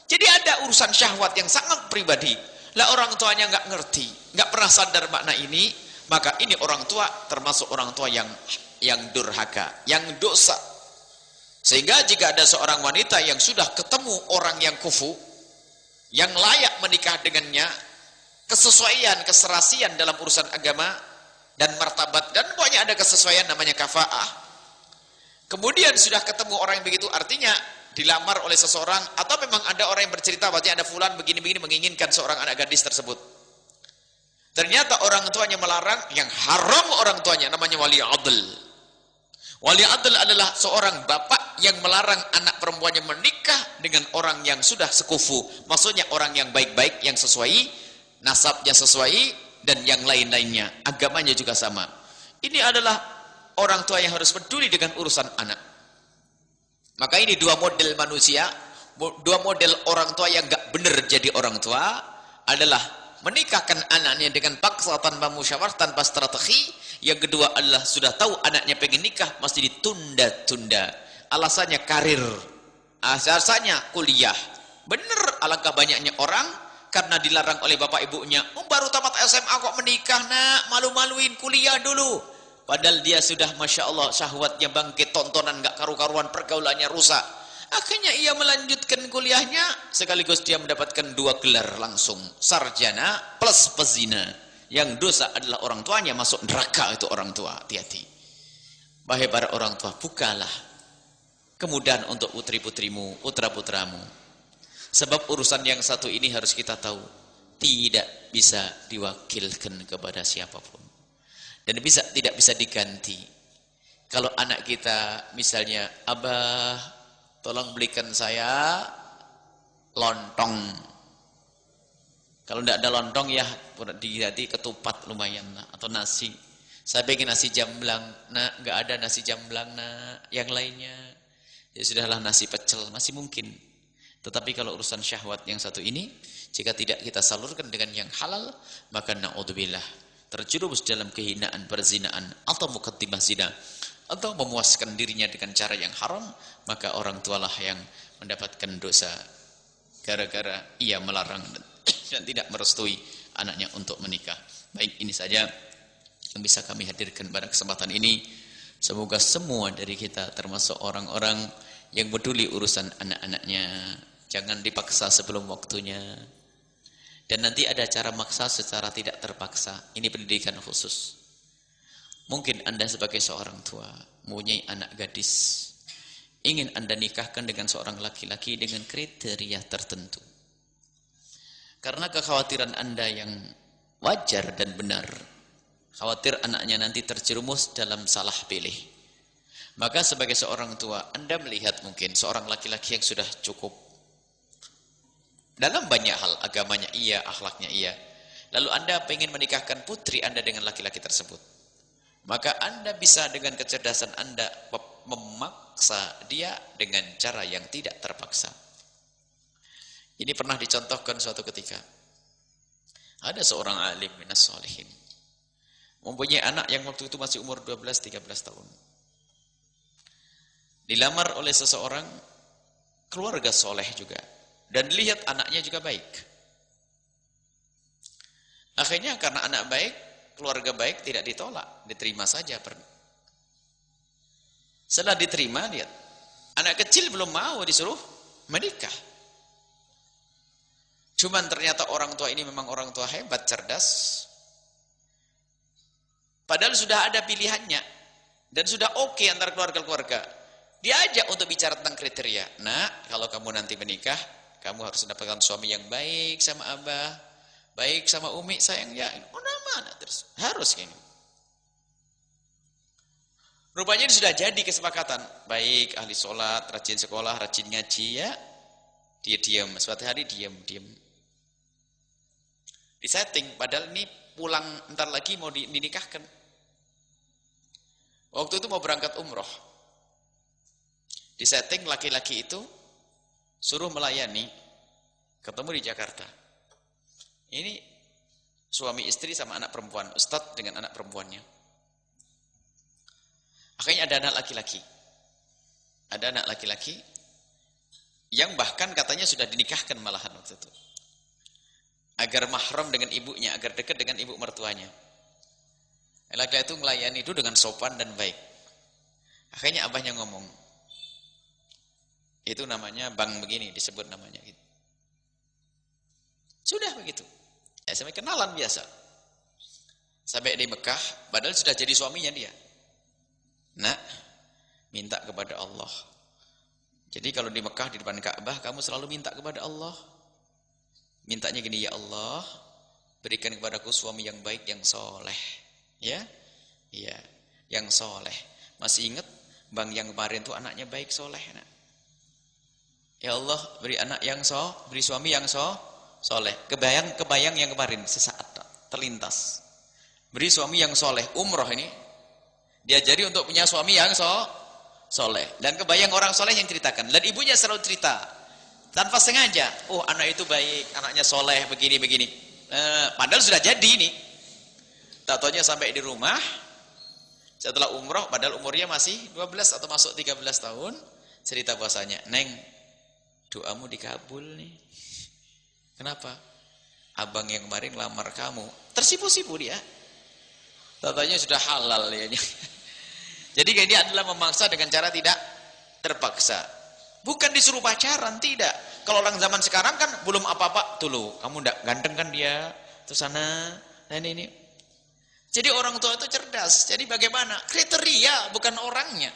Jadi ada urusan syahwat yang sangat pribadi. Lah orang tuanya nggak ngerti, nggak pernah sadar makna ini, maka ini orang tua termasuk orang tua yang durhaka, yang dosa. Sehingga jika ada seorang wanita yang sudah ketemu orang yang kufu, yang layak menikah dengannya, kesesuaian, keserasian dalam urusan agama dan martabat, dan pokoknya ada kesesuaian namanya kafaah. Kemudian sudah ketemu orang yang begitu, artinya dilamar oleh seseorang, atau memang ada orang yang bercerita bahwa ada fulan begini-begini menginginkan seorang anak gadis tersebut. Ternyata orang tuanya melarang, yang haram orang tuanya namanya wali adl. Wali adl adalah seorang bapak yang melarang anak perempuannya menikah dengan orang yang sudah sekufu. Maksudnya orang yang baik-baik, yang sesuai, nasabnya sesuai, dan yang lain-lainnya. Agamanya juga sama. Ini adalah orang tua yang harus peduli dengan urusan anak. Maka ini dua model manusia, dua model orang tua yang gak benar jadi orang tua adalah menikahkan anaknya dengan paksa tanpa musyawarah, tanpa strategi. Yang kedua adalah sudah tahu anaknya pengen nikah, mesti ditunda-tunda. Alasannya karir, alasannya kuliah. Benar, alangkah banyaknya orang karena dilarang oleh bapak ibunya. Baru tamat SMA kok menikah nak, malu-maluin, kuliah dulu. Padahal dia sudah Masya Allah syahwatnya bangkit, tontonan gak karu-karuan, pergaulannya rusak. Akhirnya ia melanjutkan kuliahnya, sekaligus dia mendapatkan 2 gelar langsung, sarjana plus pezina. Yang dosa adalah orang tuanya, masuk neraka itu orang tua. Hati-hati. Wahai para orang tua, bukalah kemudahan untuk putri-putrimu, putra-putramu. Sebab urusan yang satu ini harus kita tahu, tidak bisa diwakilkan kepada siapapun. Dan tidak bisa diganti. Kalau anak kita misalnya, abah tolong belikan saya lontong. Kalau tidak ada lontong ya diganti ketupat lumayan lah, atau nasi. Saya pengen nasi jamblang, nak nggak ada nasi jamblang nak, yang lainnya ya sudahlah nasi pecel masih mungkin. Tetapi kalau urusan syahwat yang satu ini, jika tidak kita salurkan dengan yang halal, maka na'udzubillah terjerumus dalam kehinaan, perzinaan, atau mukaddimah zina, atau memuaskan dirinya dengan cara yang haram, maka orang tualah yang mendapatkan dosa gara-gara ia melarang dan tidak merestui anaknya untuk menikah. Baik, ini saja yang bisa kami hadirkan pada kesempatan ini. Semoga semua dari kita termasuk orang-orang yang peduli urusan anak-anaknya. Jangan dipaksa sebelum waktunya. Dan nanti ada cara maksa secara tidak terpaksa. Ini pendidikan khusus. Mungkin Anda sebagai seorang tua mempunyai anak gadis, ingin Anda nikahkan dengan seorang laki-laki dengan kriteria tertentu. Karena kekhawatiran Anda yang wajar dan benar, khawatir anaknya nanti terjerumus dalam salah pilih. Maka sebagai seorang tua, Anda melihat mungkin seorang laki-laki yang sudah cukup dalam banyak hal, agamanya iya, akhlaknya iya. Lalu Anda ingin menikahkan putri Anda dengan laki-laki tersebut. Maka Anda bisa dengan kecerdasan Anda memaksa dia dengan cara yang tidak terpaksa. Ini pernah dicontohkan suatu ketika. Ada seorang alim minas sholihin, mempunyai anak yang waktu itu masih umur 12-13 tahun. Dilamar oleh seseorang, keluarga soleh juga. Dan dilihat anaknya juga baik. Akhirnya karena anak baik, keluarga baik, tidak ditolak, diterima saja. Setelah diterima, lihat anak kecil belum mau disuruh menikah. Cuman ternyata orang tua ini memang orang tua hebat, cerdas. Padahal sudah ada pilihannya dan sudah oke antara keluarga-keluarga. Diajak untuk bicara tentang kriteria. Nah, kalau kamu nanti menikah, kamu harus mendapatkan suami yang baik sama abah, baik sama umi, sayang ya. Mana terus harus ini. Rupanya ini sudah jadi kesepakatan. Baik, ahli sholat, rajin sekolah, rajin ngaji ya. Dia diam, suatu hari diam. Disetting, padahal ini pulang entar lagi mau dinikahkan. Waktu itu mau berangkat umroh. Disetting laki-laki itu suruh melayani, ketemu di Jakarta. Ini suami istri sama anak perempuan, ustadz dengan anak perempuannya. Akhirnya ada anak laki-laki. Ada anak laki-laki Yang bahkan katanya sudah dinikahkan malahan waktu itu. Agar mahram dengan ibunya, agar dekat dengan ibu mertuanya. Laki-laki itu melayani itu dengan sopan dan baik. Akhirnya abahnya ngomong, itu namanya bang begini, disebut namanya gitu. Sudah begitu. Ya sampai kenalan biasa. Sampai di Mekah, padahal sudah jadi suaminya dia. Nak, minta kepada Allah. Jadi kalau di Mekah di depan Ka'bah, kamu selalu minta kepada Allah. Mintanya gini, ya Allah, berikan kepadaku suami yang baik, yang soleh. Ya, iya, yang soleh. Masih ingat bang yang kemarin tuh anaknya baik soleh, nak. Ya Allah, beri anak yang beri suami yang soleh. Kebayang yang kemarin sesaat terlintas. Beri suami yang soleh. Umroh ini diajari untuk punya suami yang soleh. Dan kebayang orang soleh yang ceritakan. Dan ibunya selalu cerita tanpa sengaja. Oh, anak itu baik, anaknya soleh, begini. Padahal sudah jadi ini. Tak taunya sampai di rumah setelah umroh, padahal umurnya masih 12 atau masuk 13 tahun, cerita bahasanya, Neng, doamu dikabul nih. Kenapa? Abang yang kemarin lamar kamu, tersipu-sipu dia. Tak taunya sudah halal ya. Jadi dia adalah memaksa dengan cara tidak terpaksa. Bukan disuruh pacaran, tidak. Kalau orang zaman sekarang kan belum apa-apa, tuh lo, kamu enggak ganteng kan dia, terus sana, nah ini. Jadi orang tua itu cerdas. Jadi bagaimana? Kriteria, bukan orangnya.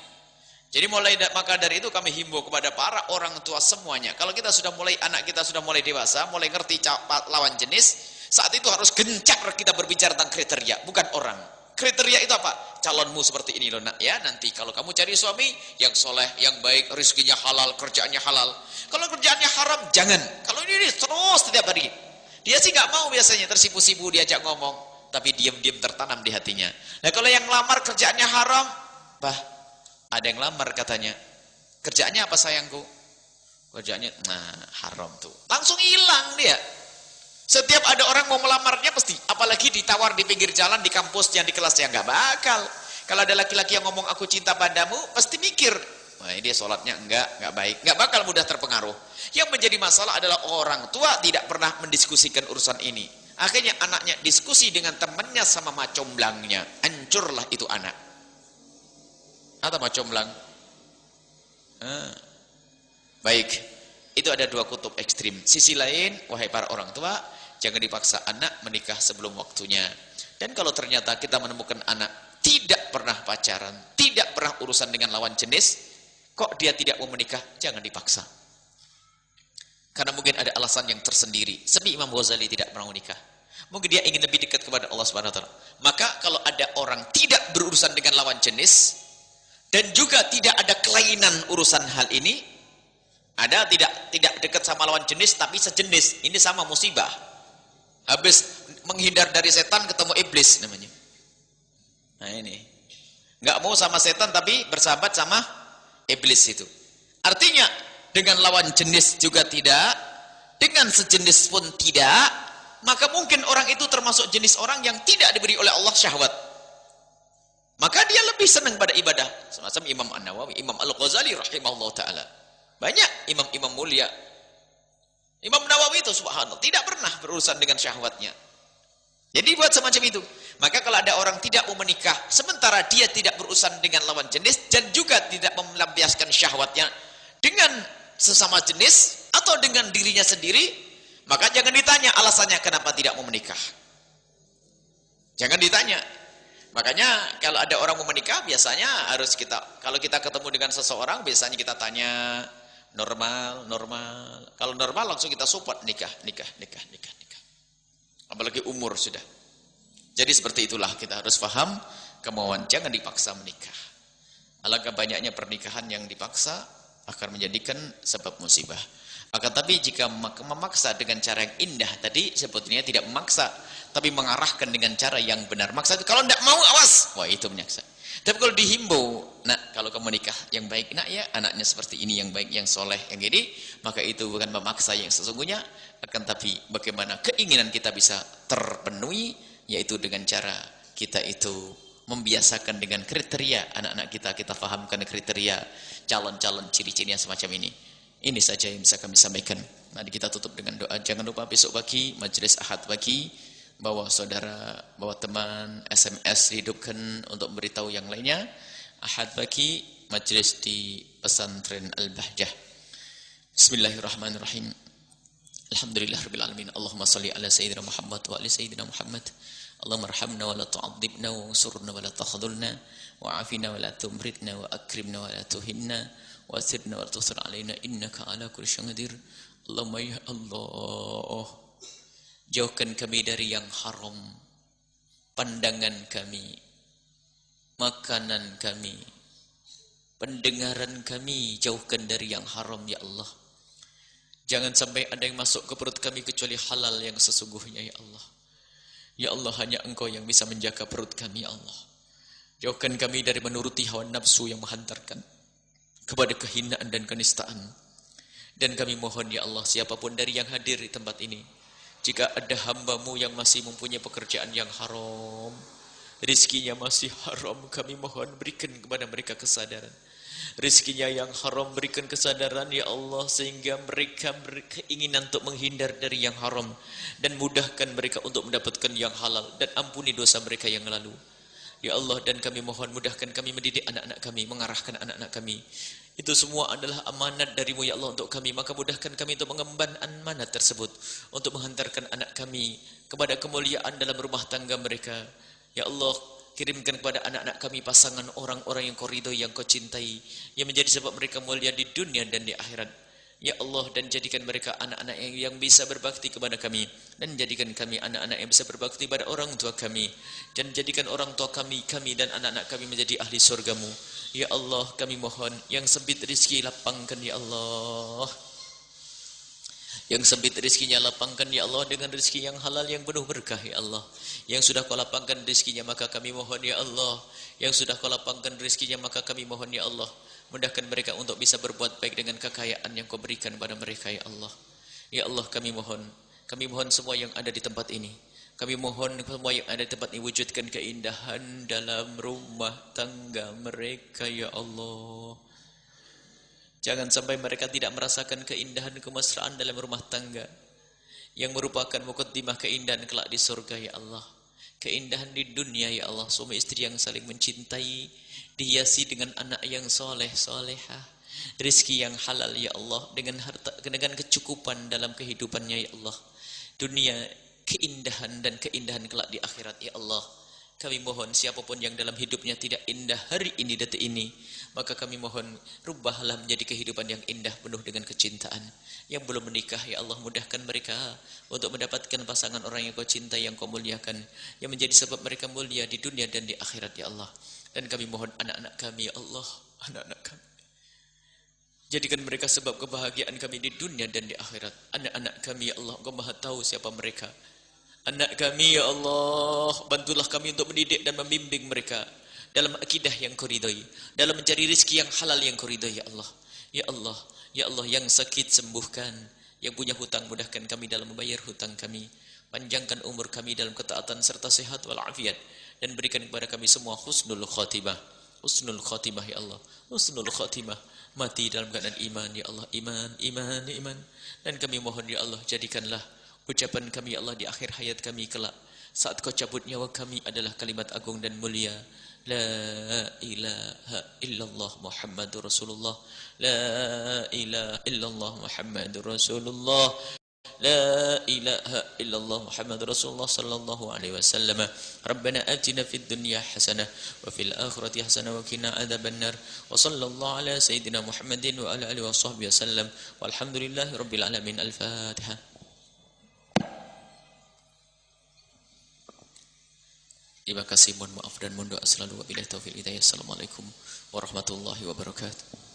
Jadi maka dari itu kami himbau kepada para orang tua semuanya. Kalau kita sudah mulai, anak kita sudah mulai dewasa, mulai ngerti lawan jenis, saat itu harus gencar kita berbicara tentang kriteria, bukan orang. Kriteria itu apa? Calonmu seperti ini loh nak ya. Nanti kalau kamu cari suami yang soleh, yang baik, rezekinya halal, kerjaannya halal. Kalau kerjaannya haram, jangan. Kalau ini terus setiap hari. Dia sih nggak mau biasanya, tersipu-sipu diajak ngomong. Tapi diam-diam tertanam di hatinya. Nah kalau yang lamar kerjaannya haram, bah, ada yang lamar katanya, kerjaannya apa sayangku? Kerjaannya, haram tuh. Langsung hilang dia. Setiap ada orang mau melamarnya pasti, apalagi ditawar di pinggir jalan, di kampus, yang di kelas, yang nggak bakal. Kalau ada laki-laki yang ngomong aku cinta padamu, pasti mikir, wah dia sholatnya enggak baik, nggak bakal mudah terpengaruh. Yang menjadi masalah adalah orang tua tidak pernah mendiskusikan urusan ini. Akhirnya anaknya diskusi dengan temannya sama macomblangnya. Hancurlah itu anak. Atau macombelang. Baik. Itu ada dua kutub ekstrim. Sisi lain, wahai para orang tua, jangan dipaksa anak menikah sebelum waktunya. Dan kalau ternyata kita menemukan anak tidak pernah pacaran, tidak pernah urusan dengan lawan jenis, kok dia tidak mau menikah, jangan dipaksa. Karena mungkin ada alasan yang tersendiri. Seperti Imam Ghazali tidak pernah menikah. Mungkin dia ingin lebih dekat kepada Allah Subhanahu wa taala. Maka kalau ada orang tidak berurusan dengan lawan jenis dan juga tidak ada kelainan urusan hal ini, ada tidak dekat sama lawan jenis tapi sejenis, ini sama musibah. Habis menghindar dari setan ketemu iblis namanya. Nah ini. Enggak mau sama setan tapi bersahabat sama iblis itu. Artinya dengan lawan jenis juga tidak, dengan sejenis pun tidak, maka mungkin orang itu termasuk jenis orang yang tidak diberi oleh Allah syahwat. Maka dia lebih senang pada ibadah. Semacam Imam An-Nawawi, Imam Al-Ghazali rahimahullah ta'ala. Banyak imam-imam mulia. Imam Nawawi itu subhanallah tidak pernah berurusan dengan syahwatnya. Jadi buat semacam itu. Maka kalau ada orang tidak mau menikah, sementara dia tidak berurusan dengan lawan jenis dan juga tidak melampiaskan syahwatnya dengan sesama jenis atau dengan dirinya sendiri, maka jangan ditanya alasannya kenapa tidak mau menikah. Jangan ditanya. Makanya kalau ada orang mau menikah, biasanya harus kalau kita ketemu dengan seseorang, biasanya kita tanya normal. Kalau normal langsung kita support nikah. Apalagi umur sudah. Jadi seperti itulah kita harus paham kemauan, jangan dipaksa menikah. Alangkah banyaknya pernikahan yang dipaksa akan menjadikan sebab musibah. Akan tapi jika memaksa dengan cara yang indah tadi, sebetulnya tidak memaksa, tapi mengarahkan dengan cara yang benar. Maksa itu kalau tidak mau awas, wah itu menyaksa. Tapi kalau dihimbau, nak kalau kamu nikah yang baik, nak ya anaknya seperti ini yang baik, yang soleh, yang gini, maka itu bukan memaksa yang sesungguhnya. Akan tapi bagaimana keinginan kita bisa terpenuhi, yaitu dengan cara kita itu membiasakan dengan kriteria anak-anak kita fahamkan kriteria calon-calon ciri-cirinya semacam ini. Ini saja yang bisa kami sampaikan. Mari kita tutup dengan doa. Jangan lupa besok pagi majelis Ahad pagi, bawa saudara, bawa teman, SMS dihidupkan untuk memberitahu yang lainnya. Ahad pagi majelis di pesantren Al-Bahjah. Bismillahirrahmanirrahim. Alhamdulillahirabbil alamin. Allahumma shalli ala sayyidina Muhammad wa ali sayyidina Muhammad. Allahumma arhamna wa la tu'adzibna wa ansurna wa la takhdzulna wa afina wa la tumritna wa akrimna wa la tuhinna wa asirna wa la tusir alaina innaka ala kulli syai'in qadir. Allahumma ya Allah, jauhkan kami dari yang haram, pandangan kami, makanan kami, pendengaran kami, jauhkan dari yang haram ya Allah. Jangan sampai ada yang masuk ke perut kami kecuali halal yang sesungguhnya ya Allah. Ya Allah, hanya Engkau yang bisa menjaga perut kami ya Allah. Jauhkan kami dari menuruti hawa nafsu yang menghantarkan kepada kehinaan dan kenistaan. Dan kami mohon ya Allah, siapapun dari yang hadir di tempat ini, jika ada hamba-Mu yang masih mempunyai pekerjaan yang haram, rizkinya masih haram, kami mohon berikan kepada mereka kesadaran. Rizkinya yang haram, berikan kesadaran ya Allah, sehingga mereka berkeinginan untuk menghindar dari yang haram, dan mudahkan mereka untuk mendapatkan yang halal, dan ampuni dosa mereka yang lalu ya Allah. Dan kami mohon mudahkan kami mendidik anak-anak kami, mengarahkan anak-anak kami. Itu semua adalah amanat dari-Mu ya Allah untuk kami. Maka mudahkan kami untuk mengemban amanat tersebut, untuk menghantarkan anak kami kepada kemuliaan dalam rumah tangga mereka ya Allah. Kirimkan kepada anak-anak kami pasangan orang-orang yang Kau ridhoi, yang Kau cintai, yang menjadi sebab mereka mulia di dunia dan di akhirat ya Allah. Dan jadikan mereka anak-anak yang bisa berbakti kepada kami, dan jadikan kami anak-anak yang bisa berbakti pada orang tua kami, dan jadikan orang tua kami dan anak-anak kami menjadi ahli surga-Mu ya Allah. Kami mohon yang sempit rizki lapangkan ya Allah, yang sempit rizkinya lapangkan ya Allah dengan rizki yang halal yang penuh berkah ya Allah. Yang sudah Kau lapangkan rizkinya, maka kami mohon ya Allah, yang sudah Kau lapangkan rizkinya, maka kami mohon ya Allah, mudahkan mereka untuk bisa berbuat baik dengan kekayaan yang Kau berikan pada mereka ya Allah. Ya Allah, kami mohon semua yang ada di tempat ini, kami mohon semua yang ada di tempat ini, wujudkan keindahan dalam rumah tangga mereka ya Allah. Jangan sampai mereka tidak merasakan keindahan kemesraan dalam rumah tangga, yang merupakan muqaddimah keindahan kelak di surga ya Allah. Keindahan di dunia ya Allah, suami istri yang saling mencintai, dihiasi dengan anak yang soleh solehah, rizki yang halal ya Allah, dengan harta, dengan kecukupan dalam kehidupannya ya Allah. Dunia keindahan dan keindahan kelak di akhirat ya Allah. Kami mohon siapapun yang dalam hidupnya tidak indah hari ini, detik ini, maka kami mohon rubahlah menjadi kehidupan yang indah penuh dengan kecintaan. Yang belum menikah ya Allah, mudahkan mereka untuk mendapatkan pasangan orang yang Kau cintai, yang Kau muliakan, yang menjadi sebab mereka mulia di dunia dan di akhirat ya Allah. Dan kami mohon anak-anak kami ya Allah, anak-anak kami, jadikan mereka sebab kebahagiaan kami di dunia dan di akhirat. Anak-anak kami ya Allah, Engkau Maha tahu siapa mereka. Anak kami ya Allah, bantulah kami untuk mendidik dan membimbing mereka dalam akidah yang Kau ridhoi, dalam mencari rezeki yang halal yang Kau ridhoi ya Allah. Ya Allah, ya Allah, yang sakit sembuhkan, yang punya hutang mudahkan kami dalam membayar hutang kami, panjangkan umur kami dalam ketaatan serta sehat walafiat, dan berikan kepada kami semua husnul khatimah. Husnul khatimah ya Allah, husnul khatimah, mati dalam keadaan iman ya Allah, iman. Dan kami mohon ya Allah, jadikanlah ucapan kami ya Allah di akhir hayat kami kelak, saat Kau cabut nyawa kami, adalah kalimat agung dan mulia, la ilaha illallah Muhammadur Rasulullah, la ilaha illallah Muhammadur Rasulullah, la ilaha illallah Muhammadur Rasulullah sallallahu alaihi wasallam. Rabbana atina fid dunya hasanah wa fil akhirati hasanah wa qina adzabannar. Wa sallallahu ala sayyidina Muhammadin wa ala alihi washabbihi wasallam. Walhamdulillahi rabbil alamin. Al-Fatihah. Terima kasih, mohon maaf dan mohon doa selalu. Wabillahi taufiq hidayah. Assalamualaikum warahmatullahi wabarakatuh.